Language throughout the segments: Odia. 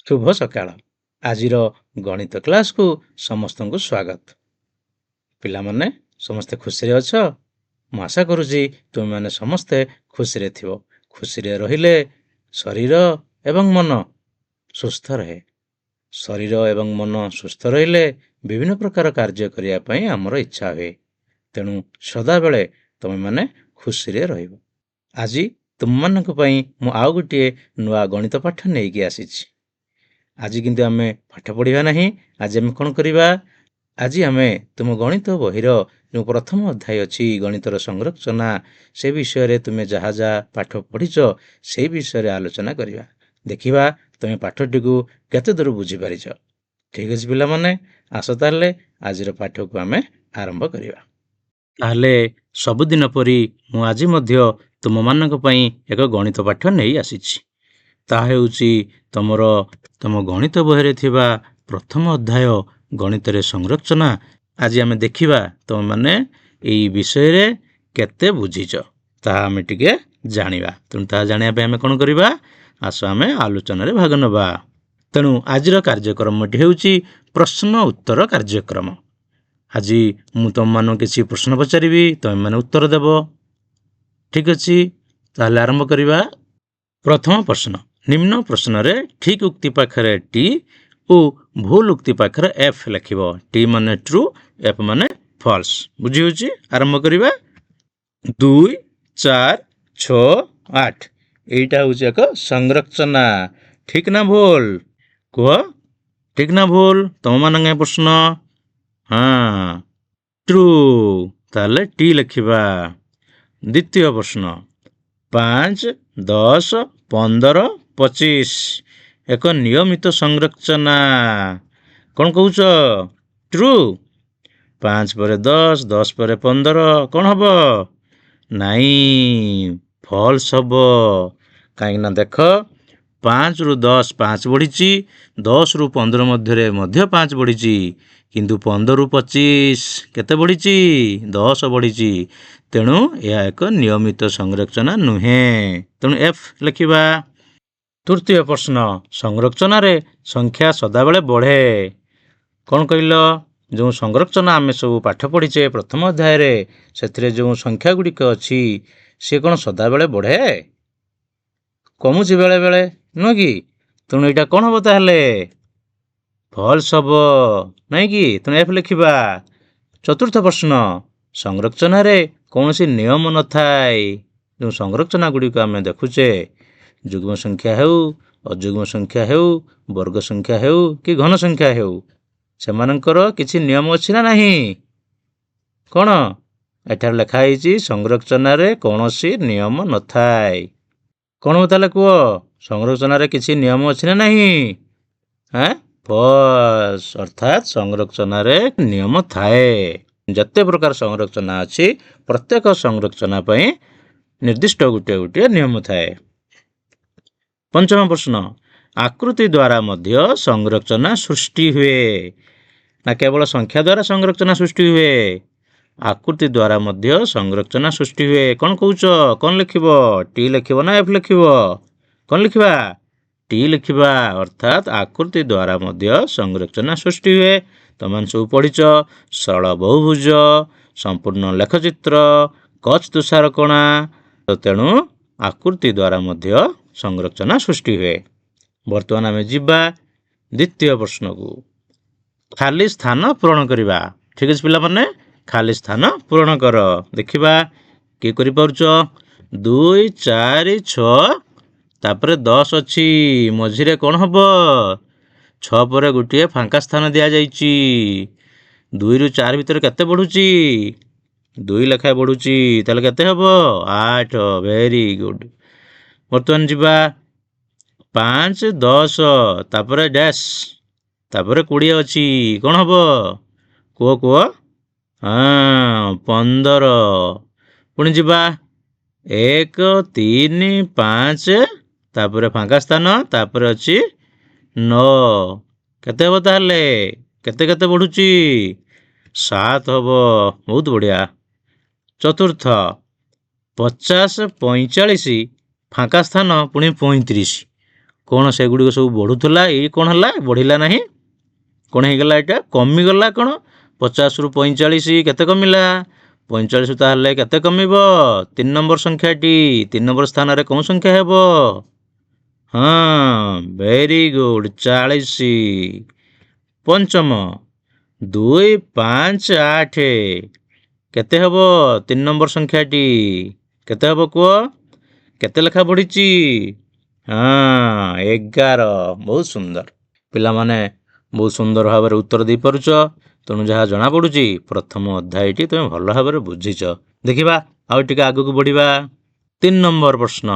ଶୁଭ ସକାଳ। ଆଜିର ଗଣିତ କ୍ଲାସକୁ ସମସ୍ତଙ୍କୁ ସ୍ୱାଗତ। ପିଲାମାନେ ସମସ୍ତେ ଖୁସିରେ ଅଛ? ମୁଁ ଆଶା କରୁଛି ତୁମେମାନେ ସମସ୍ତେ ଖୁସିରେ ଥିବ। ଖୁସିରେ ରହିଲେ ଶରୀର ଏବଂ ମନ ସୁସ୍ଥ ରହେ। ଶରୀର ଏବଂ ମନ ସୁସ୍ଥ ରହିଲେ ବିଭିନ୍ନ ପ୍ରକାର କାର୍ଯ୍ୟ କରିବା ପାଇଁ ଆମର ଇଚ୍ଛା ହୁଏ। ତେଣୁ ସଦାବେଳେ ତୁମେମାନେ ଖୁସିରେ ରହିବ। ଆଜି ତୁମମାନଙ୍କ ପାଇଁ ମୁଁ ଆଉ ଗୋଟିଏ ନୂଆ ଗଣିତ ପାଠ ନେଇକି ଆସିଛି। ଆଜି କିନ୍ତୁ ଆମେ ପାଠ ପଢ଼ିବା ନାହିଁ। ଆଜି ଆମେ କ'ଣ କରିବା? ଆଜି ଆମେ ତୁମ ଗଣିତ ବହିର ଯେଉଁ ପ୍ରଥମ ଅଧ୍ୟାୟ ଅଛି ଗଣିତର ସଂରଚନା, ସେ ବିଷୟରେ ତୁମେ ଯାହା ଯାହା ପାଠ ପଢ଼ିଛ ସେହି ବିଷୟରେ ଆଲୋଚନା କରିବା। ଦେଖିବା ତୁମେ ପାଠଟିକୁ କେତେ ଦୂର ବୁଝିପାରିଛ। ଠିକ୍ ଅଛି ପିଲାମାନେ, ଆସ ତାହେଲେ ଆଜିର ପାଠକୁ ଆମେ ଆରମ୍ଭ କରିବା। ତାହେଲେ ସବୁଦିନ ପରି ମୁଁ ଆଜି ମଧ୍ୟ ତୁମମାନଙ୍କ ପାଇଁ ଏକ ଗଣିତ ପାଠ ନେଇ ଆସିଛି। ତାହା ହେଉଛି ତମ ଗଣିତ ବହିରେ ଥିବା ପ୍ରଥମ ଅଧ୍ୟାୟ ଗଣିତରେ ସଂରଚନା। ଆଜି ଆମେ ଦେଖିବା ତୁମେମାନେ ଏହି ବିଷୟରେ କେତେ ବୁଝିଛ ତାହା ଆମେ ଟିକେ ଜାଣିବା। ତେଣୁ ତାହା ଜାଣିବା ପାଇଁ ଆମେ କ'ଣ କରିବା? ଆସ ଆମେ ଆଲୋଚନାରେ ଭାଗ ନେବା। ତେଣୁ ଆଜିର କାର୍ଯ୍ୟକ୍ରମଟି ହେଉଛି ପ୍ରଶ୍ନ ଉତ୍ତର କାର୍ଯ୍ୟକ୍ରମ। ଆଜି ମୁଁ ତୁମମାନଙ୍କୁ କିଛି ପ୍ରଶ୍ନ ପଚାରିବି, ତୁମେମାନେ ଉତ୍ତର ଦେବ। ଠିକ୍ ଅଛି, ତାହେଲେ ଆରମ୍ଭ କରିବା। ପ୍ରଥମ ପ୍ରଶ୍ନ, ନିମ୍ନ ପ୍ରଶ୍ନରେ ଠିକ୍ ଉକ୍ତି ପାଖରେ ଟି ଓ ଭୁଲ ଉକ୍ତି ପାଖରେ ଏଫ୍ ଲେଖିବ। ଟି ମାନେ ଟ୍ରୁ, ଏଫ୍ ମାନେ ଫଲ୍ସ। ବୁଝି ହେଉଛି? ଆରମ୍ଭ କରିବା। 2, 4, 6, 8 ଏଇଟା ହେଉଛି ଏକ ସଂରଚନା। ଠିକ୍ ନା ଭୁଲ? କୁହ, ଠିକ୍ ନା ଭୁଲ? ତୁମମାନଙ୍କ ପ୍ରଶ୍ନ। ହଁ, ଟ୍ରୁ। ତାହେଲେ ଟି ଲେଖିବା। ଦ୍ୱିତୀୟ ପ୍ରଶ୍ନ, 5, 10, 15, 25 ଏକ ନିୟମିତ ସଂରଚନା। କ'ଣ କହୁଛ? ଟ୍ରୁ। 5 ପରେ 10, 10 ପରେ 15 କ'ଣ ହବ? ନାଇଁ, ଫଲ୍ସ ହବ। କାହିଁକିନା ଦେଖ, 5ରୁ 10 5 ବଢ଼ିଛି, 10ରୁ 15 ମଧ୍ୟରେ ମଧ୍ୟ 5 ବଢ଼ିଛି, କିନ୍ତୁ 15ରୁ 25 କେତେ ବଢ଼ିଛି? 10 ବଢ଼ିଛି। ତେଣୁ ଏହା ଏକ ନିୟମିତ ସଂରଚନା ନୁହେଁ। ତେଣୁ ଏଫ୍ ଲେଖିବା। ତୃତୀୟ ପ୍ରଶ୍ନ, ସଂରଚନାରେ ସଂଖ୍ୟା ସଦାବେଳେ ବଢ଼େ। କ'ଣ କହିଲ? ଯେଉଁ ସଂରଚନା ଆମେ ସବୁ ପାଠ ପଢ଼ିଛେ ପ୍ରଥମ ଅଧ୍ୟାୟରେ, ସେଥିରେ ଯେଉଁ ସଂଖ୍ୟା ଗୁଡ଼ିକ ଅଛି ସେ କ'ଣ ସଦାବେଳେ ବଢ଼େ? କମୁଛି ବେଳେବେଳେ, ନୁହେଁ କି? ତେଣୁ ଏଇଟା କ'ଣ ହେବ ତାହେଲେ? ଫଲ୍ସ ହେବ, ନାଇଁ କି? ତେଣୁ ଏଫ୍ ଲେଖିବା। ଚତୁର୍ଥ ପ୍ରଶ୍ନ, ସଂରଚନାରେ କୌଣସି ନିୟମ ନଥାଏ। ଯେଉଁ ସଂରଚନା ଗୁଡ଼ିକ ଆମେ ଦେଖୁଛେ, ଯୁଗ୍ମ ସଂଖ୍ୟା ହେଉ, ଅଯୁଗ୍ମ ସଂଖ୍ୟା ହେଉ, ବର୍ଗ ସଂଖ୍ୟା ହେଉ କି ଘନ ସଂଖ୍ୟା ହେଉ, ସେମାନଙ୍କର କିଛି ନିୟମ ଅଛି ନା ନାହିଁ? କ'ଣ ଏଠାରେ ଲେଖା ହେଇଛି? ସଂରଚନାରେ କୌଣସି ନିୟମ ନଥାଏ। କ'ଣ ତାହେଲେ କୁହ? ସଂରଚନାରେ କିଛି ନିୟମ ଅଛି ନା ନାହିଁ? ଫଲ୍ସ। ଅର୍ଥାତ୍ ସଂରଚନାରେ ନିୟମ ଥାଏ। ଯେତେ ପ୍ରକାର ସଂରଚନା ଅଛି, ପ୍ରତ୍ୟେକ ସଂରଚନା ପାଇଁ ନିର୍ଦ୍ଦିଷ୍ଟ ଗୋଟିଏ ନିୟମ ଥାଏ। ପଞ୍ଚମ ପ୍ରଶ୍ନ, ଆକୃତି ଦ୍ୱାରା ମଧ୍ୟ ସଂରଚନା ସୃଷ୍ଟି ହୁଏ। ନା କେବଳ ସଂଖ୍ୟା ଦ୍ୱାରା ସଂରଚନା ସୃଷ୍ଟି ହୁଏ? ଆକୃତି ଦ୍ୱାରା ମଧ୍ୟ ସଂରଚନା ସୃଷ୍ଟି ହୁଏ। କ'ଣ କହୁଛ? କ'ଣ ଲେଖିବ? ଟି ଲେଖିବ ନା ଏଫ୍ ଲେଖିବ? କ'ଣ ଲେଖିବା? ଟି ଲେଖିବା। ଅର୍ଥାତ୍ ଆକୃତି ଦ୍ୱାରା ମଧ୍ୟ ସଂରଚନା ସୃଷ୍ଟି ହୁଏ। ତୁମମାନେ ସବୁ ପଢ଼ିଛ ସରଳ ବହୁଭୁଜ, ସମ୍ପୂର୍ଣ୍ଣ ଲେଖଚିତ୍ର, କଚ୍ ତୁଷାରକଣା। ତେଣୁ ଆକୃତି ଦ୍ୱାରା ମଧ୍ୟ ସଂରଚନା ସୃଷ୍ଟି ହୁଏ। ବର୍ତ୍ତମାନ ଆମେ ଯିବା ଦ୍ୱିତୀୟ ପ୍ରଶ୍ନକୁ। ଖାଲି ସ୍ଥାନ ପୂରଣ କରିବା। ଠିକ୍ ଅଛି ପିଲାମାନେ, ଖାଲି ସ୍ଥାନ ପୂରଣ କର। ଦେଖିବା କିଏ କରିପାରୁଛ? 2, 4, 6 ତାପରେ 10 ଅଛି। ମଝିରେ କ'ଣ ହବ? 6 ପରେ ଗୋଟିଏ ଫାଙ୍କା ସ୍ଥାନ ଦିଆଯାଇଛି। 2ରୁ 4 ଭିତରେ କେତେ ବଢ଼ୁଛି? 2 ଲେଖାଏଁ ବଢ଼ୁଛି। ତାହେଲେ କେତେ ହେବ? 8। Very good. ବର୍ତ୍ତମାନ ଯିବା 5, 10 ତାପରେ ଡ୍ୟାସ୍, ତାପରେ 20 ଅଛି। କ'ଣ ହବ? କୁହ। 15। ପୁଣି ଯିବା 1, 3, 5 ତାପରେ ଫାଙ୍କା ସ୍ଥାନ, ତାପରେ ଅଛି 9। କେତେ ହେବ ତାହେଲେ? କେତେ ବଢ଼ୁଛି? 7 ହେବ। ବହୁତ ବଢ଼ିଆ। ଚତୁର୍ଥ, 50, 45 ଫାଙ୍କା ସ୍ଥାନ ପୁଣି 35। କ'ଣ ସେଗୁଡ଼ିକ ସବୁ ବଢ଼ୁଥିଲା, ଏଇ କ'ଣ ହେଲା ବଢ଼ିଲା ନାହିଁ, କ'ଣ ହେଇଗଲା ଏଇଟା କମିଗଲା। କ'ଣ 50ରୁ 45 କେତେ କମିଲା 45, ତାହେଲେ କେତେ କମିବ 3 ନମ୍ବର ସଂଖ୍ୟାଟି 3 ନମ୍ବର ସ୍ଥାନରେ କେଉଁ ସଂଖ୍ୟା ହେବ? ହଁ, ଭେରି ଗୁଡ୍ 40। ପଞ୍ଚମ 2, 5, 8 କେତେ ହେବ 3 ନମ୍ବର ସଂଖ୍ୟାଟି କେତେ ହେବ କୁହ? କେତେ ଲେଖା ବଢ଼ିଛି? ହଁ, 11। ବହୁତ ସୁନ୍ଦର ପିଲାମାନେ, ବହୁତ ସୁନ୍ଦର ଭାବରେ ଉତ୍ତର ଦେଇପାରୁଛ। ତେଣୁ ଯାହା ଜଣାପଡ଼ୁଛି ପ୍ରଥମ ଅଧ୍ୟାୟଟି ତୁମେ ଭଲ ଭାବରେ ବୁଝିଛ। ଦେଖିବା ଆଉ ଟିକେ ଆଗକୁ ବଢ଼ିବା। 3 ନମ୍ବର ପ୍ରଶ୍ନ,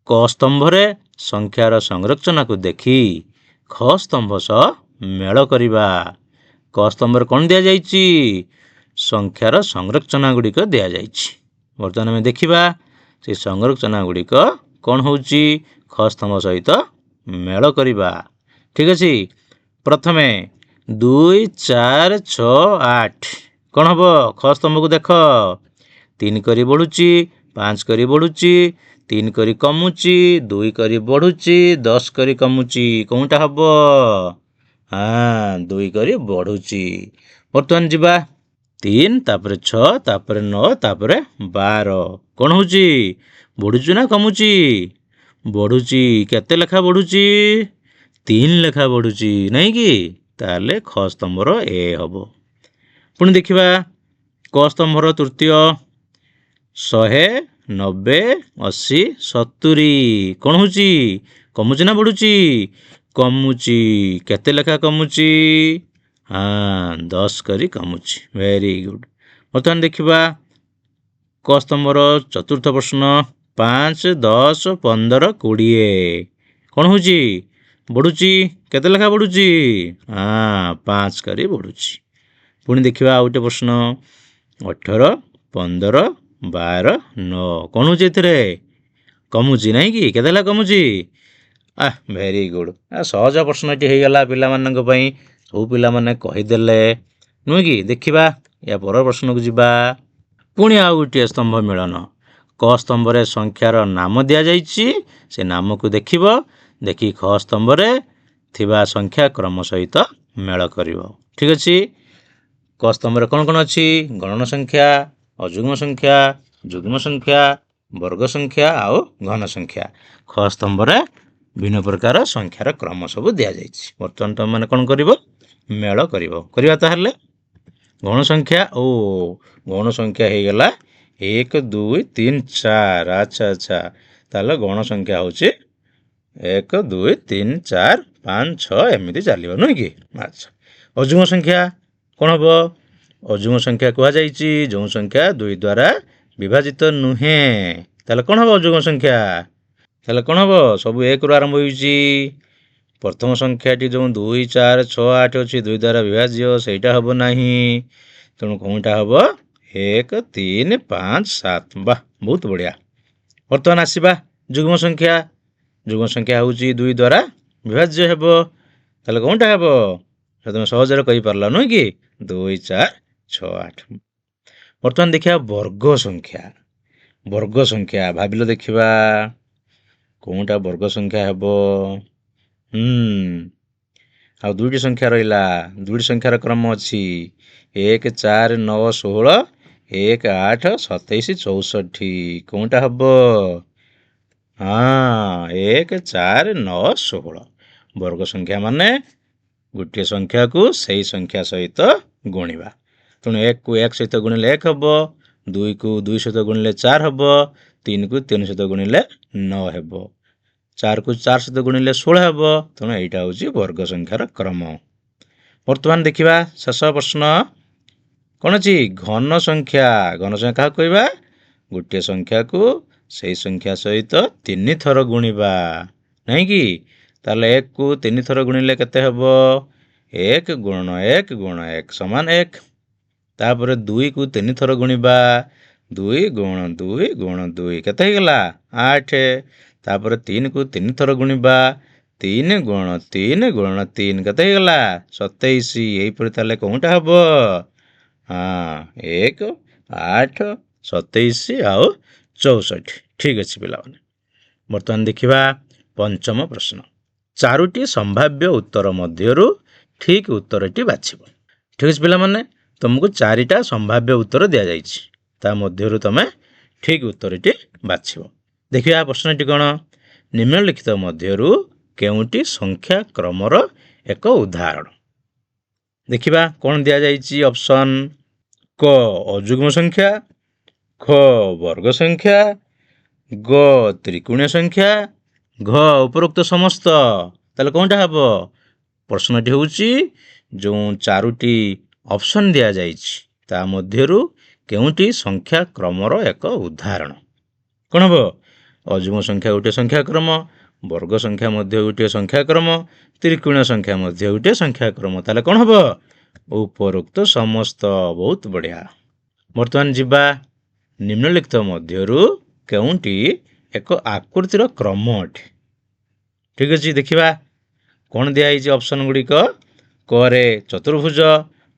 କ ସ୍ତମ୍ଭରେ ସଂଖ୍ୟାର ସଂରଚନାକୁ ଦେଖି ଖ ସ୍ତମ୍ଭ ସହ ମେଳ କରିବା। କ ସ୍ତମ୍ଭରେ କ'ଣ ଦିଆଯାଇଛି? ସଂଖ୍ୟାର ସଂରଚନା ଗୁଡ଼ିକ ଦିଆଯାଇଛି। ବର୍ତ୍ତମାନ ଆମେ ଦେଖିବା ସେ ସଂରଚନା ଗୁଡ଼ିକ କ'ଣ ହେଉଛି ଖ ସ୍ତମ୍ଭ ସହିତ ମେଳ କରିବା। ଠିକ୍ ଅଛି। ପ୍ରଥମେ 2, 4, 6, 8 କ'ଣ ହେବ? ଖ ସ୍ତମ୍ଭକୁ ଦେଖ 3 କରି ବଢ଼ୁଛି, 5 କରି ବଢ଼ୁଛି, 3 କରି କମୁଛି, 2 କରି ବଢ଼ୁଛି, 10 କରି କମୁଛି। କେଉଁଟା ହେବ? ହଁ, 2 କରି ବଢ଼ୁଛି। ବର୍ତ୍ତମାନ ଯିବା 3, ତାପରେ 6, ତାପରେ 9, ତାପରେ 12 କ'ଣ ହେଉଛି? ବଢ଼ୁଛି ନା କମୁଛି? ବଢ଼ୁଛି। କେତେ ଲେଖା ବଢ଼ୁଛି? 3 ଲେଖା ବଢ଼ୁଛି, ନାଇଁ କି? ତାହେଲେ ଖ ସ୍ତମ୍ଭର ଏ ହେବ। ପୁଣି ଦେଖିବା କ ସ୍ତମ୍ଭର ତୃତୀୟ 100, 90, 80, 70 କ'ଣ ହେଉଛି? କମୁଛି ନା ବଢ଼ୁଛି? କମୁଛି। କେତେ ଲେଖା କମୁଛି? ହଁ, 10 କରି କମୁଛି। Very good. ବର୍ତ୍ତମାନ ଦେଖିବା କ ସ୍ତମ୍ଭର ଚତୁର୍ଥ ପ୍ରଶ୍ନ 5, 10, 15, 20 କ'ଣ ହେଉଛି? ବଢ଼ୁଛି। କେତେ ଲେଖା ବଢ଼ୁଛି? ହଁ, 5 କରି ବଢ଼ୁଛି। ପୁଣି ଦେଖିବା ଆଉ ଗୋଟେ ପ୍ରଶ୍ନ 18, 15, 12, 9 କ'ଣ ହେଉଛି? ଏଥିରେ କମୁଛି, ନାଇଁ କି? କେତେ ଲେଖା କମୁଛି? Very good. ସହଜ ପ୍ରଶ୍ନଟି ହେଇଗଲା ପିଲାମାନଙ୍କ ପାଇଁ। ସବୁ ପିଲାମାନେ କହିଦେଲେ, ନୁହେଁ କି? ଦେଖିବା ୟା ପର ପ୍ରଶ୍ନକୁ ଯିବା। ପୁଣି ଆଉ ଗୋଟିଏ ସ୍ତମ୍ଭ ମିଳନ। କ ସ୍ତମ୍ଭରେ ସଂଖ୍ୟାର ନାମ ଦିଆଯାଇଛି, ସେ ନାମକୁ ଦେଖିବ। ଦେଖି ଖ ସ୍ତମ୍ଭରେ ଥିବା ସଂଖ୍ୟା କ୍ରମ ସହିତ ମେଳ କରିବ। ଠିକ୍ ଅଛି। କ ସ୍ତମ୍ଭରେ କ'ଣ କ'ଣ ଅଛି? ଗଣନ ସଂଖ୍ୟା, ଅଯୁଗ୍ମ ସଂଖ୍ୟା, ଯୁଗ୍ମ ସଂଖ୍ୟା, ବର୍ଗ ସଂଖ୍ୟା ଆଉ ଘନ ସଂଖ୍ୟା। ଖ ସ୍ତମ୍ଭରେ ବିଭିନ୍ନ ପ୍ରକାର ସଂଖ୍ୟାର କ୍ରମ ସବୁ ଦିଆଯାଇଛି। ବର୍ତ୍ତମାନ ତୁମେମାନେ କ'ଣ କରିବ? ମେଳ କରିବ। କରିବା ତାହେଲେ ଗଣ ସଂଖ୍ୟା ଗଣ ସଂଖ୍ୟା ହେଇଗଲା 1, 2, 3, 4। ଆଚ୍ଛା। ତାହେଲେ ଗଣ ସଂଖ୍ୟା ହେଉଛି 1, 2, 3, 4, 5, 6 ଏମିତି ଚାଲିବ, ନୁହେଁ କି? ଆଚ୍ଛା। ଅଯୁଗ୍ମ ସଂଖ୍ୟା କ'ଣ ହେବ? ଅଯୁଗ୍ମ ସଂଖ୍ୟା କୁହାଯାଇଛି ଯେଉଁ ସଂଖ୍ୟା 2 ଦ୍ୱାରା ବିଭାଜିତ ନୁହେଁ। ତାହେଲେ କ'ଣ ହେବ ଅଯୁଗ୍ମ ସଂଖ୍ୟା? ତାହେଲେ କ'ଣ ହେବ? ସବୁ 1ରୁ ଆରମ୍ଭ ହେଉଛି। ପ୍ରଥମ ସଂଖ୍ୟାଟି ଯେଉଁ 2, 4, 6, 8 ଅଛି 2 ଦ୍ୱାରା ବିଭାଜ୍ୟ, ସେଇଟା ହେବ ନାହିଁ। ତେଣୁ କେଉଁଟା ହେବ? 1, 3, 5, 7। ବାଃ, ବହୁତ ବଢ଼ିଆ। ବର୍ତ୍ତମାନ ଆସିବା ଯୁଗ୍ମ ସଂଖ୍ୟା। ଯୁଗ୍ମ ସଂଖ୍ୟା ହେଉଛି 2 ଦ୍ୱାରା ବିଭାଜ୍ୟ ହେବ। ତାହେଲେ କେଉଁଟା ହେବ? ତୁମେ ସହଜରେ କହିପାରିଲ, ନୁହେଁ କି? 2, 4, 6, 8। ବର୍ତ୍ତମାନ ଦେଖିବା ବର୍ଗ ସଂଖ୍ୟା। ବର୍ଗ ସଂଖ୍ୟା ଭାବିଲ ଦେଖିବା କେଉଁଟା ବର୍ଗ ସଂଖ୍ୟା ହେବ? ଆଉ 2ଟି ସଂଖ୍ୟା ରହିଲା। 2ଟି ସଂଖ୍ୟାର କ୍ରମ ଅଛି 1, 4, 9, 16, 1, 8, 27, 64। କେଉଁଟା ହେବ? ହଁ, 1, 4, 9, 16। ବର୍ଗ ସଂଖ୍ୟା ମାନେ ଗୋଟିଏ ସଂଖ୍ୟାକୁ ସେଇ ସଂଖ୍ୟା ସହିତ ଗୁଣିବା। ତେଣୁ 1କୁ 1 ସହିତ ଗୁଣିଲେ 1 ହେବ, 2କୁ 2 ସହିତ ଗୁଣିଲେ 4 ହେବ, 3କୁ 3 ସହିତ ଗୁଣିଲେ 9 ହେବ, 4କୁ 4 ସହିତ ଗୁଣିଲେ 16 ହେବ। ତେଣୁ ଏଇଟା ହେଉଛି ବର୍ଗ ସଂଖ୍ୟାର କ୍ରମ। ବର୍ତ୍ତମାନ ଦେଖିବା ଶେଷ ପ୍ରଶ୍ନ କ'ଣ ଅଛି? ଘନ ସଂଖ୍ୟା। ଘନ ସଂଖ୍ୟା କାହାକୁ କହିବା? ଗୋଟିଏ ସଂଖ୍ୟାକୁ ସେଇ ସଂଖ୍ୟା ସହିତ 3 ଥର ଗୁଣିବା, ନାହିଁ କି? ତାହେଲେ 1କୁ 3 ଥର ଗୁଣିଲେ କେତେ ହେବ? 1 ଗୁଣନ 1 ଗୁଣ 1 ସମାନ 1। ତାପରେ 2କୁ 3 ଥର ଗୁଣିବା, 2 ଗୁଣ 2 ଗୁଣ 2 କେତେ ହେଇଗଲା? 8। ତାପରେ 3କୁ 3 ଥର ଗୁଣିବା, 3 ଗୁଣ 3 ଗୁଣ 3 କେତେ ହେଇଗଲା? 27। ଏହିପରି ତାହେଲେ କେଉଁଟା ହେବ? ହଁ, 1, 8, 27 ଆଉ 64। ଠିକ୍ ଅଛି ପିଲାମାନେ। ବର୍ତ୍ତମାନ ଦେଖିବା ପଞ୍ଚମ ପ୍ରଶ୍ନ। ଚାରୋଟି ସମ୍ଭାବ୍ୟ ଉତ୍ତର ମଧ୍ୟରୁ ଠିକ୍ ଉତ୍ତରଟି ବାଛିବ। ଠିକ୍ ଅଛି ପିଲାମାନେ, ତୁମକୁ 4ଟା ସମ୍ଭାବ୍ୟ ଉତ୍ତର ଦିଆଯାଇଛି, ତା ମଧ୍ୟରୁ ତୁମେ ଠିକ୍ ଉତ୍ତରଟି ବାଛିବ। ଦେଖିବା ପ୍ରଶ୍ନଟି କ'ଣ? ନିମ୍ନଲିଖିତ ମଧ୍ୟରୁ କେଉଁଟି ସଂଖ୍ୟା କ୍ରମର ଏକ ଉଦାହରଣ? ଦେଖିବା କ'ଣ ଦିଆଯାଇଛି। ଅପସନ୍: କ ଅଯୁଗ୍ମ ସଂଖ୍ୟା, ଖ ବର୍ଗ ସଂଖ୍ୟା, ଗ ତ୍ରିକୋଣୀୟ ସଂଖ୍ୟା, ଘ ଉପରୋକ୍ତ ସମସ୍ତ। ତାହେଲେ କ'ଣଟା ହେବ? ପ୍ରଶ୍ନଟି ହେଉଛି ଯେଉଁ 4ଟି ଅପସନ୍ ଦିଆଯାଇଛି ତା ମଧ୍ୟରୁ କେଉଁଟି ସଂଖ୍ୟା କ୍ରମର ଏକ ଉଦାହରଣ? କ'ଣ ହେବ? ଅଯୁଗ୍ମ ସଂଖ୍ୟା ଗୋଟିଏ ସଂଖ୍ୟାକ୍ରମ, ବର୍ଗ ସଂଖ୍ୟା ମଧ୍ୟ ଗୋଟିଏ ସଂଖ୍ୟାକ୍ରମ, ତ୍ରିକୋଣୀୟ ସଂଖ୍ୟା ମଧ୍ୟ ଗୋଟିଏ ସଂଖ୍ୟାକ୍ରମ। ତାହେଲେ କ'ଣ ହେବ? ଉପରୋକ୍ତ ସମସ୍ତ। ବହୁତ ବଢ଼ିଆ। ବର୍ତ୍ତମାନ ଯିବା ନିମ୍ନଲିଖିତ ମଧ୍ୟରୁ କେଉଁଟି ଏକ ଆକୃତିର କ୍ରମ ଅଟେ? ଠିକ୍ ଅଛି, ଦେଖିବା କ'ଣ ଦିଆହେଇଛି ଅପସନ୍ ଗୁଡ଼ିକ। କରେ ଚତୁର୍ଭୁଜ,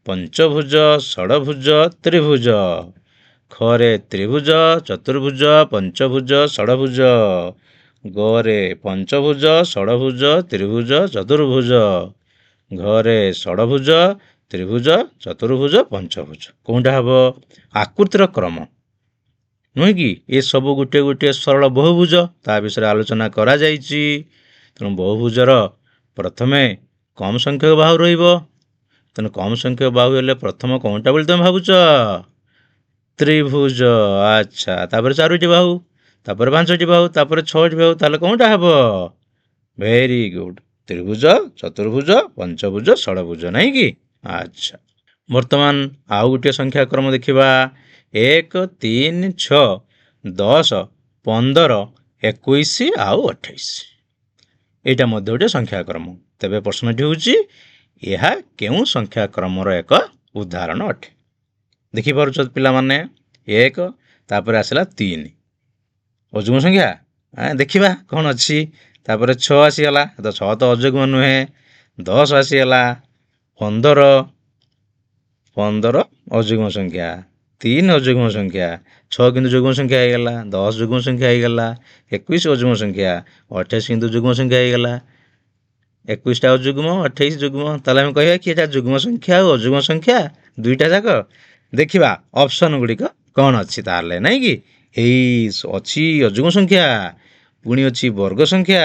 ପଞ୍ଚଭୁଜ, ଷଡ଼ଭୁଜ, ତ୍ରିଭୁଜ। ଖରେ ତ୍ରିଭୁଜ, ଚତୁର୍ଭୁଜ, ପଞ୍ଚଭୁଜ, ଷଡ଼ଭୁଜ। ଗରେ ପଞ୍ଚଭୁଜ, ଷଡ଼ଭୁଜ, ତ୍ରିଭୁଜ, ଚତୁର୍ଭୁଜ। ଘରେ ଷଡ଼ଭୁଜ, ତ୍ରିଭୁଜ, ଚତୁର୍ଭୁଜ, ପଞ୍ଚଭୁଜ। କେଉଁଟା ହେବ? ଆକୃତିର କ୍ରମ ନୁହେଁ କି? ଏସବୁ ଗୋଟିଏ ଗୋଟିଏ ସରଳ ବହୁଭୁଜ, ତା ବିଷୟରେ ଆଲୋଚନା କରାଯାଇଛି। ତେଣୁ ବହୁଭୁଜର ପ୍ରଥମେ କମ୍ ସଂଖ୍ୟକ ବାହୁ ରହିବ। ତେଣୁ କମ୍ ସଂଖ୍ୟକ ବାହୁ ହେଲେ ପ୍ରଥମ କ'ଣଟା ବୋଲି ତୁମେ ଭାବୁଛ? ତ୍ରିଭୁଜ। ଆଚ୍ଛା, ତାପରେ 4ଟି ବାହୁ, ତାପରେ 5ଟି ବାହୁ, ତାପରେ 6ଟି ବାହୁ। ତାହେଲେ କ'ଣଟା ହେବ? ଭେରି ଗୁଡ୍, ତ୍ରିଭୁଜ, ଚତୁର୍ଭୁଜ, ପଞ୍ଚଭୁଜ, ଷଡ଼ଭୁଜ, ନାଇଁ କି? ଆଚ୍ଛା, ବର୍ତ୍ତମାନ ଆଉ ଗୋଟିଏ ସଂଖ୍ୟାକ୍ରମ ଦେଖିବା। 1, 3, 6, 10, 15, 21 ଆଉ 28। ଏଇଟା ମଧ୍ୟ ଗୋଟିଏ ସଂଖ୍ୟାକ୍ରମ। ତେବେ ପ୍ରଶ୍ନଟି ହେଉଛି ଏହା କେଉଁ ସଂଖ୍ୟାକ୍ରମର ଏକ ଉଦାହରଣ ଅଟେ? ଦେଖିପାରୁଛ ପିଲାମାନେ, 1 ତାପରେ ଆସିଲା 3 ଅଯୁଗ୍ମ ସଂଖ୍ୟା। ଦେଖିବା କ'ଣ ଅଛି। ତାପରେ 6 ଆସିଗଲା, 6 ତ ଅଯୁଗ୍ମ ନୁହେଁ। 10 ଆସିଗଲା, 15 ଅଯୁଗ୍ମ ସଂଖ୍ୟା, 3 ଅଯୁଗ୍ମ ସଂଖ୍ୟା, 6 କିନ୍ତୁ ଯୁଗ୍ମ ସଂଖ୍ୟା ହେଇଗଲା, 10 ଯୁଗ୍ମ ସଂଖ୍ୟା ହେଇଗଲା, 21 ଅଯୁଗ୍ମ ସଂଖ୍ୟା, 28 କିନ୍ତୁ ଯୁଗ୍ମ ସଂଖ୍ୟା ହେଇଗଲା। 21ଟା ଅଯୁଗ୍ମ, 28 ଯୁଗ୍ମ। ତାହେଲେ ଆମେ କହିବା କି ଏଇଟା ଯୁଗ୍ମ ସଂଖ୍ୟା ଆଉ ଅଯୁଗ୍ମ ସଂଖ୍ୟା ଦୁଇଟା ଯାକ। ଦେଖିବା ଅପସନ୍ ଗୁଡ଼ିକ କ'ଣ ଅଛି ତାହେଲେ, ନାଇଁ କି? ଏଇ ଅଛି ଅଯୁଗ୍ମ ସଂଖ୍ୟା, ପୁଣି ଅଛି ବର୍ଗ ସଂଖ୍ୟା,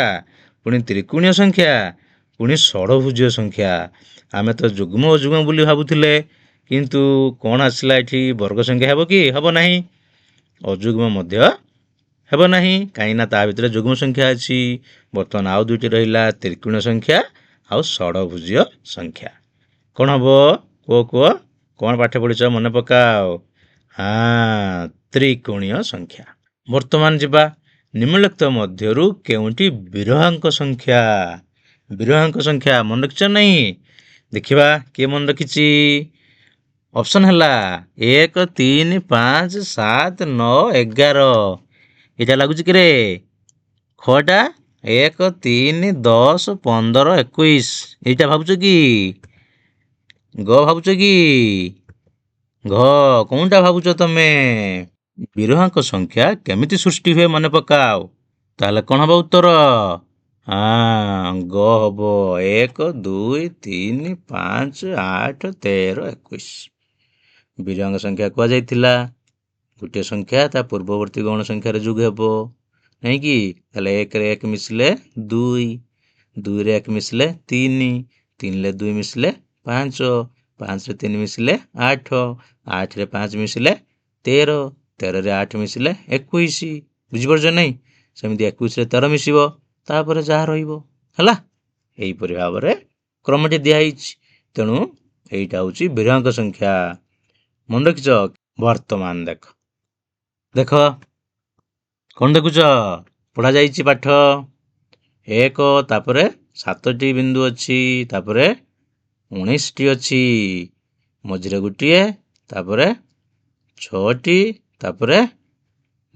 ପୁଣି ତ୍ରିକୋଣୀୟ ସଂଖ୍ୟା, ପୁଣି ଷଡ଼ଭୁଜ ସଂଖ୍ୟା। ଆମେ ତ ଯୁଗ୍ମ ଅଯୁଗ୍ମ ବୋଲି ଭାବୁଥିଲେ, କିନ୍ତୁ କ'ଣ ଆସିଲା ଏଠି? ବର୍ଗ ସଂଖ୍ୟା ହେବ କି? ହେବ ନାହିଁ। ଅଯୁଗ୍ମ ମଧ୍ୟ ହେବ ନାହିଁ, କାହିଁକିନା ତା ଭିତରେ ଯୁଗ୍ମ ସଂଖ୍ୟା ଅଛି। ବର୍ତ୍ତମାନ ଆଉ ଦୁଇଟି ରହିଲା, ତ୍ରିକୋଣୀୟ ସଂଖ୍ୟା ଆଉ ଷଡ଼ଭୁଜ ସଂଖ୍ୟା। କ'ଣ ହେବ? କୁହ କ'ଣ ପାଠ ପଢ଼ିଛ? ମନେ ପକାଅ। ତ୍ରିକୋଣୀୟ ସଂଖ୍ୟା। ବର୍ତ୍ତମାନ ଯିବା ନିମ୍ନଲିଖିତ ମଧ୍ୟରୁ କେଉଁଟି ବିରହାଙ୍କ ସଂଖ୍ୟା? ବିରହାଙ୍କ ସଂଖ୍ୟା ମନେ ରଖିଛ ନାହିଁ? ଦେଖିବା କିଏ ମନେ ରଖିଛି। ଅପସନ୍ ହେଲା 1, 3, 5, 7, 9, 11। ଏଇଟା ଲାଗୁଛି କିରେ? ଖଟା 1, 3, 10, 15, 21। ଏଇଟା ଭାବୁଛ କି? ଗ ଭାବୁଛ କି? ଘ କୋଉଟା ଭାବୁଛ ତମେ? ବିରହାଙ୍କ ସଂଖ୍ୟା କେମିତି ସୃଷ୍ଟି ହୁଏ ମନେ ପକାଅ। ତାହେଲେ କ'ଣ ହବ ଉତ୍ତର? ଗ ହବ। 1, 2, 3, 5, 8, 13, 21। ବିରହାଙ୍କ ସଂଖ୍ୟା କୁହାଯାଇଥିଲା ଗୋଟିଏ ସଂଖ୍ୟା ତା ପୂର୍ବବର୍ତ୍ତୀ ଗୌଣ ସଂଖ୍ୟାରେ ଯୋଗ ହେବ, ନାଇଁ କି? ତାହେଲେ 1ରେ 1 ମିଶିଲେ 2, 2ରେ 1 ମିଶିଲେ 3, 3ରେ 2 ମିଶିଲେ 5, 5ରେ 3 ମିଶିଲେ 8, 8ରେ 5 ମିଶିଲେ 13, 13ରେ 8 ମିଶିଲେ 21। ବୁଝିପାରୁଛ ନାହିଁ? ସେମିତି 21ରେ 13 ମିଶିବ, ତାପରେ ଯାହା ରହିବ। ହେଲା, ଏହିପରି ଭାବରେ କ୍ରମଟି ଦିଆହେଇଛି। ତେଣୁ ଏଇଟା ହେଉଛି ବିରହାଙ୍କ ସଂଖ୍ୟା। ମନେ ରଖିଛ? ବର୍ତ୍ତମାନ ଦେଖ କ'ଣ ଦେଖୁଛ? ପଢ଼ାଯାଇଛି ପାଠ। 1 ତାପରେ 7ଟି ବିନ୍ଦୁ ଅଛି, ତାପରେ 19ଟି ଅଛି, ମଝିରେ ଗୋଟିଏ, ତାପରେ 6ଟି, ତାପରେ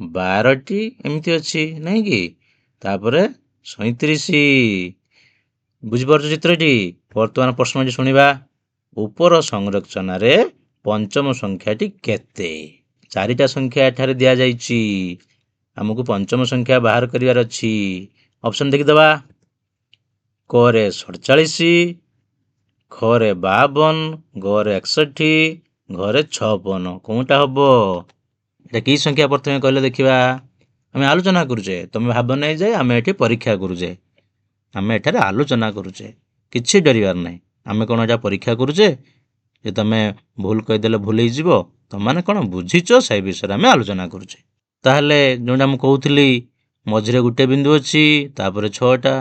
12ଟି, ଏମିତି ଅଛି, ନାଇଁ କି? ତାପରେ 37। ବୁଝିପାରୁଛ ଚିତ୍ରଟି? ବର୍ତ୍ତମାନ ପ୍ରଶ୍ନଟି ଶୁଣିବା। ଉପର ସଂରଚନାରେ ପଞ୍ଚମ ସଂଖ୍ୟାଟି କେତେ? 4ଟା ସଂଖ୍ୟା ଏଠାରେ ଦିଆଯାଇଛି, ଆମକୁ ପଞ୍ଚମ ସଂଖ୍ୟା ବାହାର କରିବାର ଅଛି। ଅପସନ୍ ଦେଖିଦେବା। କରେ 47, ଖରେ 52, ଗରେ 61, ଘରେ 56। କୋଉଟା ହବ? এটা କି ସଂଖ୍ୟା ପ୍ରଥମେ କହିଲେ ଦେଖିବା। ଆମେ ଆଲୋଚନା କରୁଛେ, ତମେ ଭାବ ନାହିଁ ଯେ ଆମେ ଏଠି ପରୀକ୍ଷା କରୁଛେ। ଆମେ ଏଠାରେ ଆଲୋଚନା କରୁଛେ, କିଛି ଡରିବାର ନାହିଁ। ଆମେ କ'ଣ ଏଇଟା ପରୀକ୍ଷା କରୁଛେ ଯେ ତମେ ଭୁଲ କହିଦେଲେ ଭୁଲ ହେଇଯିବ? ତମମାନେ କ'ଣ ବୁଝିଛ ସେଇ ବିଷୟରେ ଆମେ ଆଲୋଚନା କରୁଛେ। ତାହେଲେ ଯେଉଁଟା ମୁଁ କହୁଥିଲି, ମଝିରେ ଗୋଟେ ବିନ୍ଦୁ ଅଛି, ତାପରେ 6ଟା,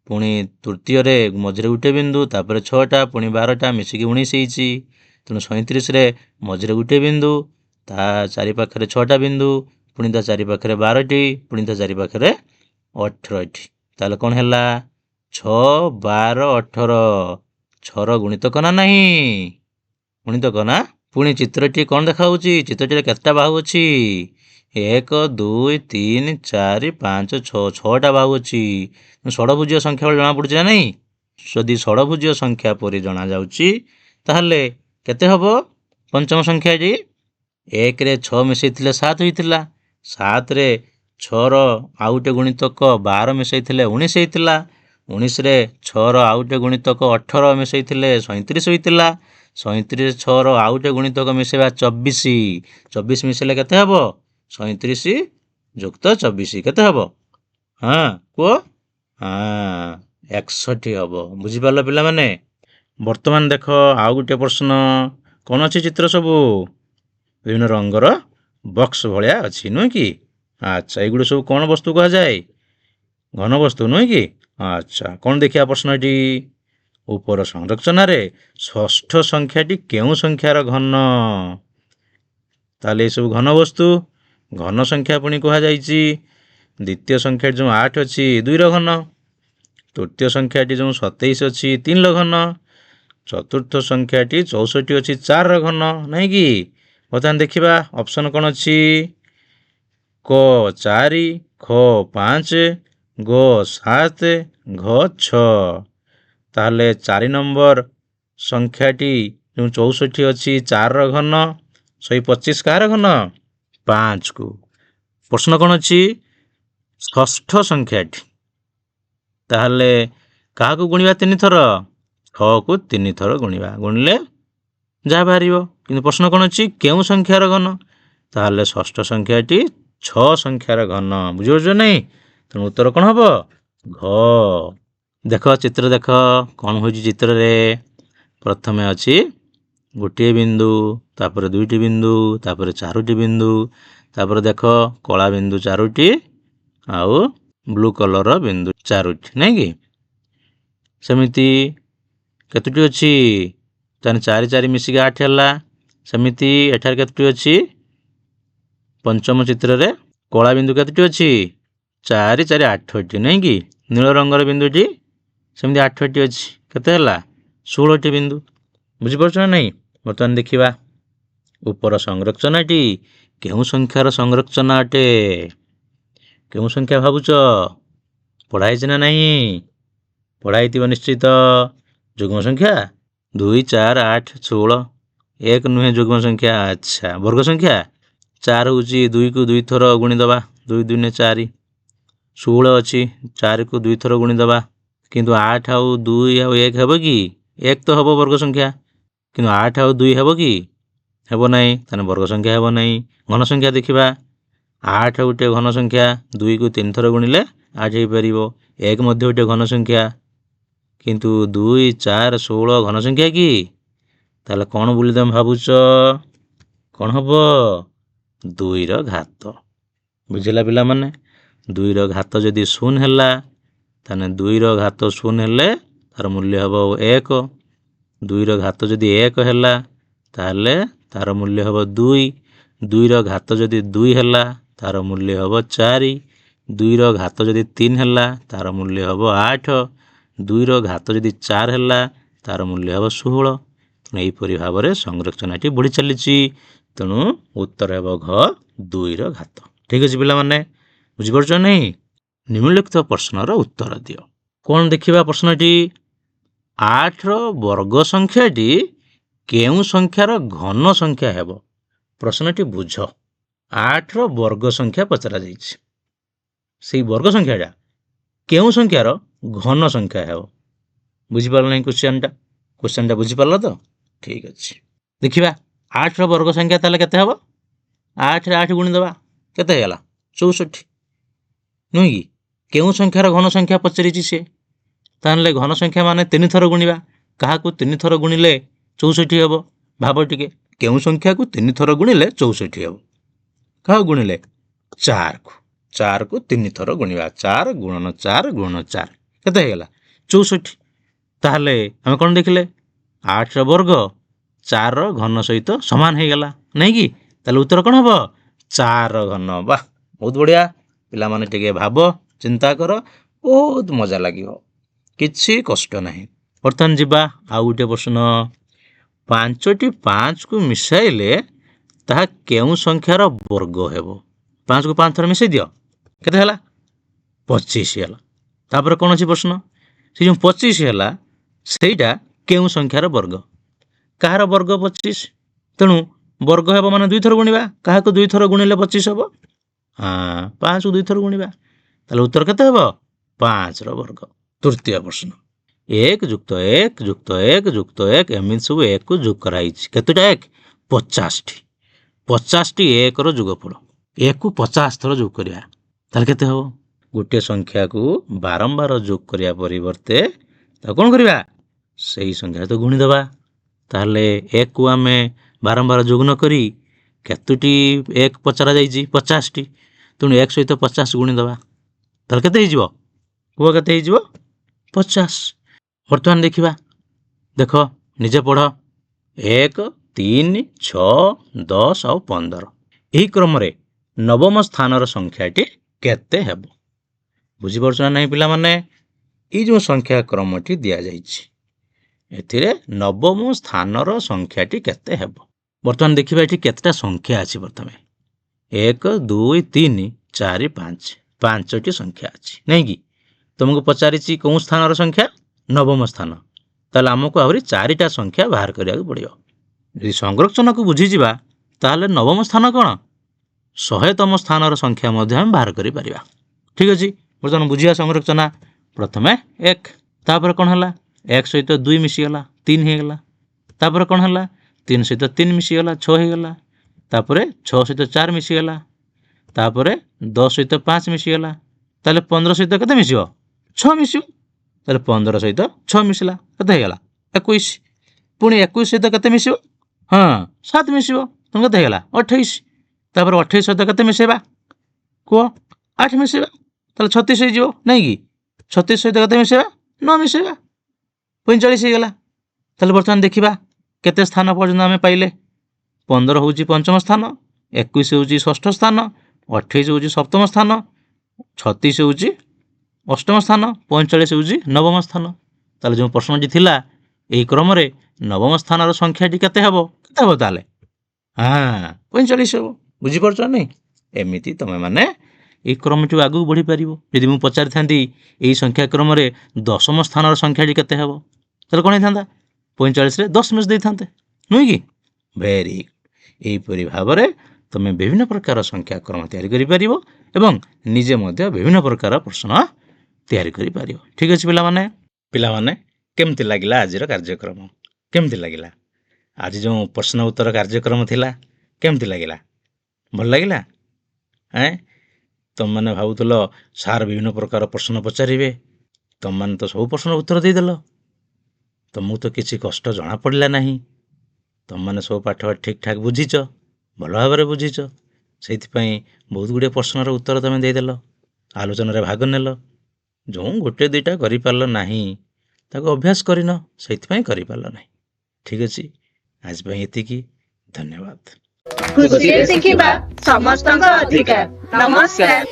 ପୁଣି ତୃତୀୟରେ ମଝିରେ ଗୋଟେ ବିନ୍ଦୁ, ତାପରେ 6ଟା, ପୁଣି 12ଟା, ମିଶିକି 19 ହେଇଛି। ତେଣୁ 37ରେ ମଝିରେ ଗୋଟେ ବିନ୍ଦୁ, ତା ଚାରିପାଖରେ 6ଟା ବିନ୍ଦୁ, ପୁଣି ତା ଚାରିପାଖରେ 12ଟି, ପୁଣି ତା ଚାରିପାଖରେ 18ଟି। ତାହେଲେ କ'ଣ ହେଲା? 6, 12, 18। 6ର ଗୁଣିତକ ନା ନାହିଁ? ଗୁଣିତକ ନା? ପୁଣି ଚିତ୍ରଟି କ'ଣ ଦେଖାଉଛି? ଚିତ୍ରଟିରେ କେତେଟା ବାହୁ ଅଛି? 1, 2, 3, 4, 5, 6, 6ଟା ବାହୁ ଅଛି। ଷଡ଼ଭୁଜୀୟ ସଂଖ୍ୟା ଭଳି ଜଣାପଡ଼ୁଛି ନା ନାହିଁ? ଯଦି ଷଡ଼ଭୁଜୀୟ ସଂଖ୍ୟା ପରି ଜଣାଯାଉଛି, ତାହେଲେ କେତେ ହେବ ପଞ୍ଚମ ସଂଖ୍ୟାଟି? 1ରେ 6 ମିଶାଇଥିଲେ 7 ହୋଇଥିଲା। 7ରେ 6ର ଆଉ ଗୋଟେ ଗୁଣିତକ 12 ମିଶାଇଥିଲେ 19 ହେଇଥିଲା। 19ରେ 6ର ଆଉ ଗୋଟେ ଗୁଣିତକ 18 ମିଶାଇଥିଲେ 37 ହୋଇଥିଲା। 37ରେ 6ର ଆଉ ଗୋଟେ ଗୁଣିତକ ମିଶାଇବା 24। 24 ମିଶାଇଲେ କେତେ ହେବ? 37 ଯୁକ୍ତ 24 କେତେ ହେବ? ହଁ କୁହ। 61 ହେବ। ବୁଝିପାରିଲ ପିଲାମାନେ? ବର୍ତ୍ତମାନ ଦେଖ ଆଉ ଗୋଟେ ପ୍ରଶ୍ନ। କ'ଣ ଅଛି? ଚିତ୍ର ସବୁ ବିଭିନ୍ନ ରଙ୍ଗର ବକ୍ସ ଭଳିଆ ଅଛି, ନୁହେଁ କି? ଆଚ୍ଛା, ଏଗୁলো ସବୁ କ'ଣ ବସ୍ତୁ କୁହାଯାଏ? ଘନ ବସ୍ତୁ, ନୁହେଁ କି? ଆଚ୍ଛା, କ'ଣ ଦେଖିବା ପ୍ରଶ୍ନଟି? ଉପର ସଂରଚନାରେ ଷଷ୍ଠ ସଂଖ୍ୟାଟି କେଉଁ ସଂଖ୍ୟାର ଘନ? ତାହେଲେ ଏସବୁ ଘନ ବସ୍ତୁ, ଘନ ସଂଖ୍ୟା ପୁଣି କୁହାଯାଇଛି। ଦ୍ୱିତୀୟ ସଂଖ୍ୟାଟି ଯେଉଁ 8 ଅଛି 2ର ଘନ। ତୃତୀୟ ସଂଖ୍ୟାଟି ଯେଉଁ 27 ଅଛି 3ର ଘନ। ଚତୁର୍ଥ ସଂଖ୍ୟାଟି 64 ଅଛି 4ର ଘନ, ନାହିଁ କି? ବର୍ତ୍ତମାନ ଦେଖିବା ଅପସନ୍ କ'ଣ ଅଛି? କ 4, ଖ 5, ଗ 7, ଘ 6। ତାହେଲେ 4 ନମ୍ବର ସଂଖ୍ୟାଟି ଯେଉଁ 64 ଅଛି 4ର ଘନ। 125 କାହାର ଘନ? 5କୁ। ପ୍ରଶ୍ନ କ'ଣ ଅଛି? ଷଷ୍ଠ ସଂଖ୍ୟାଟି। ତାହେଲେ କାହାକୁ ଗୁଣିବା 3 ଥର? 6କୁ 3 ଥର ଗୁଣିବା। ଗୁଣିଲେ ଯାହା ବାହାରିବ। କିନ୍ତୁ ପ୍ରଶ୍ନ କ'ଣ ଅଛି? କେଉଁ ସଂଖ୍ୟାର ଘନ? ତାହେଲେ ଷଷ୍ଠ ସଂଖ୍ୟାଟି 6 ସଂଖ୍ୟାର ଘନ। ବୁଝିପାରୁଛ ନାହିଁ? ତେଣୁ ଉତ୍ତର କ'ଣ ହେବ? ଘ। ଦେଖ ଚିତ୍ର ଦେଖ, କ'ଣ ହେଉଛି ଚିତ୍ରରେ? ପ୍ରଥମେ ଅଛି ଗୋଟିଏ ବିନ୍ଦୁ, ତାପରେ 2ଟି ବିନ୍ଦୁ, ତାପରେ 4ଟି ବିନ୍ଦୁ, ତାପରେ ଦେଖ କଳା ବିନ୍ଦୁ 4ଟି ଆଉ ବ୍ଲୁ କଲରର ବିନ୍ଦୁ 4ଟି, ନାଇଁ କି? ସେମିତି କେତୋଟି ଅଛି? ତାହେଲେ 4 4 ମିଶିକି 8 ହେଲା। ସେମିତି ଏଠାରେ କେତୋଟି ଅଛି? ପଞ୍ଚମ ଚିତ୍ରରେ କଳା ବିନ୍ଦୁ କେତୋଟି ଅଛି? 4 4 8ଟି, ନାଇଁ କି? ନୀଳ ରଙ୍ଗର ବିନ୍ଦୁଟି ସେମିତି 8ଟି ଅଛି। କେତେ ହେଲା? 16ଟି ବିନ୍ଦୁ। ବୁଝିପାରୁଛ ନା ନାହିଁ? ବର୍ତ୍ତମାନ ଦେଖିବା ଉପର ସଂରଚନାଟି କେଉଁ ସଂଖ୍ୟାର ସଂରଚନା ଅଟେ? କେଉଁ ସଂଖ୍ୟା ଭାବୁଛ? ପଢ଼ା ହେଇଛି ନା ନାହିଁ? ପଢ଼ା ହେଇଥିବ ନିଶ୍ଚିତ। ଯୁଗ୍ମ ସଂଖ୍ୟା 2 4 8 16। 1 ନୁହେଁ ଯୁଗ୍ମ ସଂଖ୍ୟା। ଆଚ୍ଛା, ବର୍ଗ ସଂଖ୍ୟା 4 ହେଉଛି 2କୁ 2 ଥର ଗୁଣିଦେବା। 2 2 4। 16 ଅଛି, 4କୁ 2 ଥର ଗୁଣିଦେବା। କିନ୍ତୁ 8 ଆଉ 2 ଆଉ 1 ହେବ କି? 1 ତ ହେବ ବର୍ଗ ସଂଖ୍ୟା, କିନ୍ତୁ 8 ଆଉ 2 ହେବ କି? ହେବ ନାହିଁ। ତାହେଲେ ବର୍ଗ ସଂଖ୍ୟା ହେବ ନାହିଁ। ଘନ ସଂଖ୍ୟା ଦେଖିବା। 8 ଗୋଟେ ଘନ ସଂଖ୍ୟା, 2କୁ 3 ଥର ଗୁଣିଲେ 8 ହେଇପାରିବ। 1 ମଧ୍ୟ ଗୋଟେ ଘନ ସଂଖ୍ୟା, କିନ୍ତୁ 2 4 16 ଘନ ସଂଖ୍ୟା କି? ତାହେଲେ କ'ଣ ବୋଲି ତମେ ଭାବୁଛ? କ'ଣ ହେବ? 2ର ଘାତ। ବୁଝିଲା ପିଲାମାନେ? 2ର ଘାତ ଯଦି 0 ହେଲା, ତାହେଲେ 2ର ଘାତ 0 ହେଲେ ତାର ମୂଲ୍ୟ ହେବ 1। 2ର ଘାତ ଯଦି 1 ହେଲା, ତାହେଲେ ତାର ମୂଲ୍ୟ ହେବ 2। 2ର ଘାତ ଯଦି 2 ହେଲା, ତାର ମୂଲ୍ୟ ହେବ 4। 2ର ଘାତ ଯଦି 3 ହେଲା, ତାର ମୂଲ୍ୟ ହେବ 8। 2ର ଘାତ ଯଦି 4 ହେଲା, ତାର ମୂଲ୍ୟ ହେବ 16। ତେଣୁ ଏହିପରି ଭାବରେ ସଂରଚନାଟି ବଢ଼ି ଚାଲିଛି। ତେଣୁ ଉତ୍ତର ହେବ ଘ, 2ର ଘାତ। ଠିକ୍ ଅଛି ପିଲାମାନେ? ବୁଝିପାରୁଛ ନାହିଁ? ନିମ୍ନଲିଖିତ ପ୍ରଶ୍ନର ଉତ୍ତର ଦିଅ। କ'ଣ ଦେଖିବା ପ୍ରଶ୍ନଟି? 8ର ବର୍ଗ ସଂଖ୍ୟାଟି କେଉଁ ସଂଖ୍ୟାର ଘନ ସଂଖ୍ୟା ହେବ? ପ୍ରଶ୍ନଟି ବୁଝ। 8ର ବର୍ଗ ସଂଖ୍ୟା ପଚରାଯାଇଛି। ସେଇ ବର୍ଗ ସଂଖ୍ୟାଟା କେଉଁ ସଂଖ୍ୟାର ଘନ ସଂଖ୍ୟା ହେବ? ବୁଝିପାରିଲ ନାହିଁ କ୍ୱେଶ୍ଚନଟା ବୁଝିପାରିଲ ତ? ଠିକ୍ ଅଛି। ଦେଖିବା 8ର ବର୍ଗ ସଂଖ୍ୟା ତାହେଲେ କେତେ ହେବ? 8ରେ 8 ଗୁଣିଦେବା, କେତେ ହେଇଗଲା? 64, ନୁହେଁ କି? କେଉଁ ସଂଖ୍ୟାର ଘନ ସଂଖ୍ୟା ପଚାରିଛି ସେ? ତାହେଲେ ଘନ ସଂଖ୍ୟା ମାନେ 3 ଥର ଗୁଣିବା। କାହାକୁ 3 ଥର ଗୁଣିଲେ 64 ହେବ? ଭାବ ଟିକେ, କେଉଁ ସଂଖ୍ୟାକୁ 3 ଥର ଗୁଣିଲେ 64 ହେବ? କାହାକୁ ଗୁଣିଲେ? 4କୁ। 4କୁ 3 ଥର ଗୁଣିବା। 4 ଗୁଣନ 4 ଗୁଣନ 4 କେତେ ହେଇଗଲା? 64। ତାହେଲେ ଆମେ କ'ଣ ଦେଖିଲେ? 8ର ବର୍ଗ 4ର ଘନ ସହିତ ସମାନ ହେଇଗଲା, ନାଇଁ କି? ତାହେଲେ ଉତ୍ତର କ'ଣ ହେବ? 4ର ଘନ। ବାଃ, ବହୁତ ବଢ଼ିଆ। ପିଲାମାନେ ଟିକେ ଭାବ, ଚିନ୍ତା କର, ବହୁତ ମଜା ଲାଗିବ, କିଛି କଷ୍ଟ ନାହିଁ। ବର୍ତ୍ତମାନ ଯିବା ଆଉ ଗୋଟେ ପ୍ରଶ୍ନ। 5ଟି 5କୁ ମିଶାଇଲେ ତାହା କେଉଁ ସଂଖ୍ୟାର ବର୍ଗ ହେବ? 5କୁ 5 ଥର ମିଶାଇ ଦିଅ, କେତେ ହେଲା? 25 ହେଲା। ତାପରେ କ'ଣ ଅଛି ପ୍ରଶ୍ନ? ସେ ଯେଉଁ 25 ହେଲା ସେଇଟା କେଉଁ ସଂଖ୍ୟାର ବର୍ଗ? କାହାର ବର୍ଗ 25? ତେଣୁ ବର୍ଗ ହେବ ମାନେ 2 ଥର ଗୁଣିବା। କାହାକୁ 2 ଥର ଗୁଣିଲେ 25 ହେବ? 5କୁ 2 ଥର ଗୁଣିବା। ତାହେଲେ ଉତ୍ତର କେତେ ହେବ? 5ର ବର୍ଗ। ତୃତୀୟ ପ୍ରଶ୍ନ। 1 ଯୁକ୍ତ 1 ଯୁକ୍ତ 1 ଯୁକ୍ତ 1 ଏମିତି ସବୁ 1କୁ ଯୋଗ କରାଯାଇଛି। କେତେଟା 1? 50ଟି। 50ଟି 1ର ଯୋଗଫଳ। 1କୁ 50 ଥର ଯୋଗ କରିବା, ତାହେଲେ କେତେ ହେବ? ଗୋଟିଏ ସଂଖ୍ୟାକୁ ବାରମ୍ବାର ଯୋଗ କରିବା ପରିବର୍ତ୍ତେ ତାକୁ କ'ଣ କରିବା? ସେଇ ସଂଖ୍ୟା ତ ଗୁଣିଦେବା। ତାହେଲେ 1କୁ ଆମେ ବାରମ୍ବାର ଯୋଗ ନ କରି କେତୋଟି 1 ପଚରାଯାଇଛି? 50ଟି। ତେଣୁ 1 ସହିତ 50 ଗୁଣିଦେବା, ତାହେଲେ କେତେ ହେଇଯିବ? କୁହ କେତେ ହେଇଯିବ? 50। ବର୍ତ୍ତମାନ ଦେଖିବା, ଦେଖ ନିଜେ ପଢ଼। 1 3 6 10 ଆଉ 15 ଏହି କ୍ରମରେ ନବମ ସ୍ଥାନର ସଂଖ୍ୟାଟି କେତେ ହେବ? ବୁଝିପାରୁଛ ନା ନାହିଁ ପିଲାମାନେ? ଏଇ ଯେଉଁ ସଂଖ୍ୟା କ୍ରମଟି ଦିଆଯାଇଛି ଏଥିରେ ନବମ ସ୍ଥାନର ସଂଖ୍ୟାଟି କେତେ ହେବ? ବର୍ତ୍ତମାନ ଦେଖିବା ଏଠି କେତେଟା ସଂଖ୍ୟା ଅଛି। ପ୍ରଥମେ 1 2 3 4 5 5ଟି ସଂଖ୍ୟା ଅଛି, ନାଇଁ କି? ତୁମକୁ ପଚାରିଛି କେଉଁ ସ୍ଥାନର ସଂଖ୍ୟା? ନବମ ସ୍ଥାନ। ତାହେଲେ ଆମକୁ ଆହୁରି 4ଟା ସଂଖ୍ୟା ବାହାର କରିବାକୁ ପଡ଼ିବ। ଯଦି ସଂରକ୍ଷଣକୁ ବୁଝିଯିବା ତାହେଲେ ନବମ ସ୍ଥାନ କ'ଣ? 100ତମ ସ୍ଥାନର ସଂଖ୍ୟା ମଧ୍ୟ ଆମେ ବାହାର କରିପାରିବା। ଠିକ୍ ଅଛି। ବର୍ତ୍ତମାନ ବୁଝିବା ସଂରଚନା। ପ୍ରଥମେ 1, ତାପରେ କ'ଣ ହେଲା? 1 ସହିତ 2 ମିଶିଗଲା, 3 ହେଇଗଲା। ତାପରେ କ'ଣ ହେଲା? 3 ସହିତ 3 ମିଶିଗଲା, 6 ହେଇଗଲା। ତାପରେ 6 ସହିତ 4 ମିଶିଗଲା। ତାପରେ 10 ସହିତ 5 ମିଶିଗଲା। ତାହେଲେ 15 ସହିତ କେତେ ମିଶିବ? 6 ମିଶିବ। ତାହେଲେ 15 ସହିତ 6 ମିଶିଲା, କେତେ ହେଇଗଲା? 21। ପୁଣି 21 ସହିତ କେତେ ମିଶିବ? 7 ମିଶିବ। ତେଣୁ କେତେ ହେଇଗଲା? 28। ତାପରେ 28 ସହିତ କେତେ ମିଶାଇବା? କୁହ? 8 ମିଶାଇବା। ତାହେଲେ 36 ହେଇଯିବ, ନାଇଁ କି? 36 ସହିତ କେତେ ମିଶାଇବା? 9 ମିଶାଇବା। 45 ହେଇଗଲା। ତାହେଲେ ବର୍ତ୍ତମାନ ଦେଖିବା କେତେ ସ୍ଥାନ ପର୍ଯ୍ୟନ୍ତ ଆମେ ପାଇଲେ। 15 ହେଉଛି ପଞ୍ଚମ ସ୍ଥାନ, 21 ହେଉଛି ଷଷ୍ଠ ସ୍ଥାନ, 28 ହେଉଛି ସପ୍ତମ ସ୍ଥାନ, 36 ହେଉଛି ଅଷ୍ଟମ ସ୍ଥାନ, 45 ହେଉଛି ନବମ ସ୍ଥାନ। ତାହେଲେ ଯେଉଁ ପ୍ରଶ୍ନଟି ଥିଲା ଏହି କ୍ରମରେ ନବମ ସ୍ଥାନର ସଂଖ୍ୟାଟି କେତେ ହେବ? କେତେ ହେବ ତାହେଲେ? 45 ହେବ। ବୁଝିପାରୁଛ ନାହିଁ? ଏମିତି ତୁମେମାନେ এই କ୍ରମଟିକୁ ଆଗକୁ ବଢ଼ିପାରିବ। ଯଦି ମୁଁ ପଚାରିଥାନ୍ତି ଏହି ସଂଖ୍ୟା କ୍ରମରେ ଦଶମ ସ୍ଥାନର ସଂଖ୍ୟାଟି କେତେ ହେବ, ତାହେଲେ କ'ଣ ହେଇଥାନ୍ତା? 45ରେ 10 ମିଶ ଦେଇଥାନ୍ତେ, ନୁହେଁ କି? Very good. ଏହିପରି ଭାବରେ ତୁମେ ବିଭିନ୍ନ ପ୍ରକାର ସଂଖ୍ୟା କ୍ରମ ତିଆରି କରିପାରିବ ଏବଂ ନିଜେ ମଧ୍ୟ ବିଭିନ୍ନ ପ୍ରକାର ପ୍ରଶ୍ନ ତିଆରି କରିପାରିବ। ଠିକ୍ ଅଛି ପିଲାମାନେ କେମିତି ଲାଗିଲା ଆଜିର କାର୍ଯ୍ୟକ୍ରମ? କେମିତି ଲାଗିଲା? ଆଜି ଯେଉଁ ପ୍ରଶ୍ନ ଉତ୍ତର କାର୍ଯ୍ୟକ୍ରମ ଥିଲା କେମିତି ଲାଗିଲା? ଭଲ ଲାଗିଲା? ତୁମମାନେ ଭାବୁଥିଲ ସାର୍ ବିଭିନ୍ନ ପ୍ରକାର ପ୍ରଶ୍ନ ପଚାରିବେ, ତୁମମାନେ ତ ସବୁ ପ୍ରଶ୍ନର ଉତ୍ତର ଦେଇଦେଲ। ତୁମକୁ ତ କିଛି କଷ୍ଟ ଜଣାପଡ଼ିଲା ନାହିଁ। ତୁମମାନେ ସବୁ ପାଠ ଠିକ୍ ଠାକ୍ ବୁଝିଛ, ଭଲ ଭାବରେ ବୁଝିଛ। ସେଇଥିପାଇଁ ବହୁତ ଗୁଡ଼ିଏ ପ୍ରଶ୍ନର ଉତ୍ତର ତୁମେ ଦେଇଦେଲ, ଆଲୋଚନାରେ ଭାଗ ନେଲ। ଯେଉଁ ଗୋଟେ ଦୁଇଟା କରିପାରିଲ ନାହିଁ ତାକୁ ଅଭ୍ୟାସ କରିନ, ସେଇଥିପାଇଁ କରିପାରିଲ ନାହିଁ। ଠିକ୍ ଅଛି, ଆଜି ପାଇଁ ଏତିକି। ଧନ୍ୟବାଦ। ଖୁସିରେ ଶିଖିବା ସମସ୍ତଙ୍କ ଅଧିକାର। ନମସ୍କାର।